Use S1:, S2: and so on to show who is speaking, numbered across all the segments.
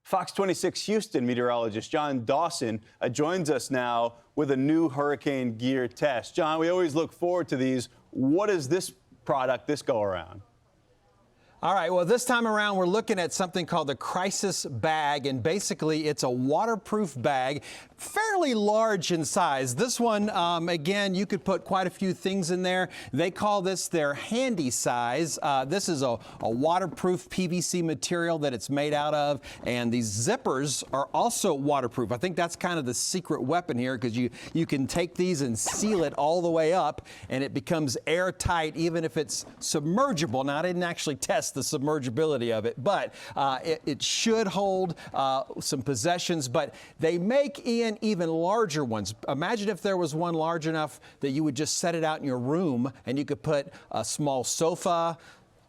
S1: Fox 26 Houston meteorologist John Dawson joins us now with a new hurricane gear test. John, we always look forward to these. What is this product this go around?
S2: All right, well, this time around, we're looking at something called the Krisis Bag, and basically it's a waterproof bag, fairly large in size. This one, again, you could put quite a few things in there. They call this their handy size. This is a waterproof PVC material that it's made out of, and these zippers are also waterproof. I think that's kind of the secret weapon here, because you can take these and seal it all the way up, and it becomes airtight even if it's submergible. Now, I didn't actually test the submergibility of it, but it should hold some possessions, but they make even larger ones. Imagine if there was one large enough that you would just set it out in your room and you could put a small sofa,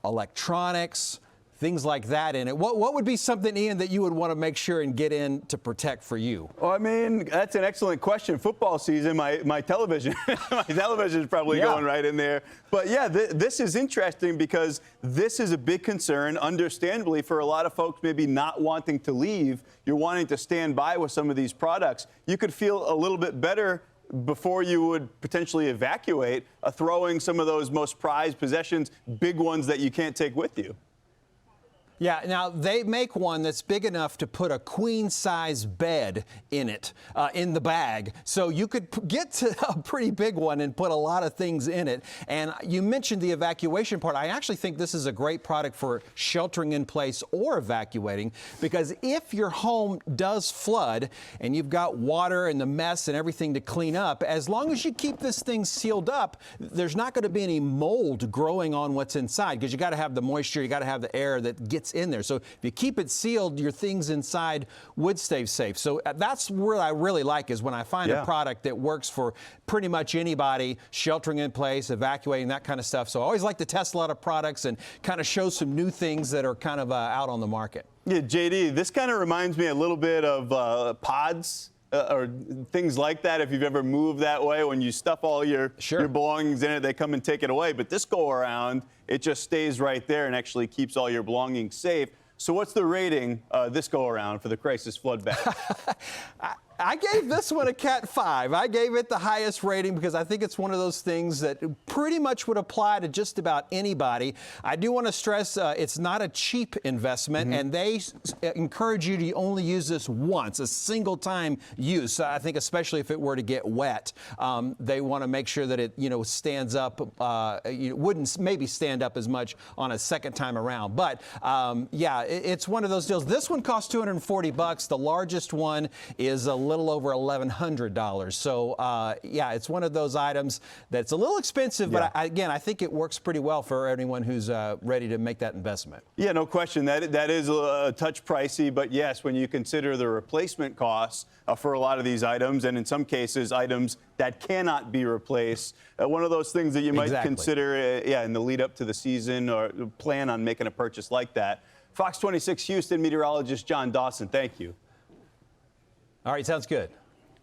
S2: electronics, things like that in it. What would be something, Ian, that you would want to make sure and get in to protect for you?
S1: Well, I mean, that's an excellent question. Football season, my television, my television is probably going right in there. But yeah, this is interesting because this is a big concern, understandably, for a lot of folks maybe not wanting to leave. You're wanting to stand by with some of these products. You could feel a little bit better before you would potentially evacuate, throwing some of those most prized possessions, big ones that you can't take with you.
S2: Yeah, now they make one that's big enough to put a queen-size bed in it, in the bag. So you could get to a pretty big one and put a lot of things in it. And you mentioned the evacuation part. I actually think this is a great product for sheltering in place or evacuating, because if your home does flood and you've got water and the mess and everything to clean up, as long as you keep this thing sealed up, there's not going to be any mold growing on what's inside, because you got to have the moisture, you got to have the air that gets in there. So if you keep it sealed, your things inside would stay safe. So that's what I really like, is when I find a product that works for pretty much anybody, sheltering in place, evacuating, that kind of stuff. So I always like to test a lot of products and kind of show some new things that are kind of out on the market. Yeah,
S1: JD, this kind of reminds me a little bit of pods. Or things like that, if you've ever moved that way, when you stuff all your belongings in it, they come and take it away. But this go around, it just stays right there and actually keeps all your belongings safe. So what's the rating this go around for the Krisis Flood Bag?
S2: I gave this one a Cat 5. I gave it the highest rating because I think it's one of those things that pretty much would apply to just about anybody. I do want to stress it's not a cheap investment, and they encourage you to only use this once, a single time use. I think especially if it were to get wet, they want to make sure that it stands up. Wouldn't maybe stand up as much on a second time around. But yeah, it's one of those deals. This one costs $240. The largest one is a little over $1,100. So yeah, it's one of those items that's a little expensive, but again, I think it works pretty well for anyone who's ready to make that investment.
S1: Yeah, no question. That is a touch pricey, but yes, when you consider the replacement costs for a lot of these items, and in some cases items that cannot be replaced, one of those things that you might consider in the lead up to the season, or plan on making a purchase like that. Fox 26 Houston meteorologist John Dawson, thank you.
S2: All right, sounds good.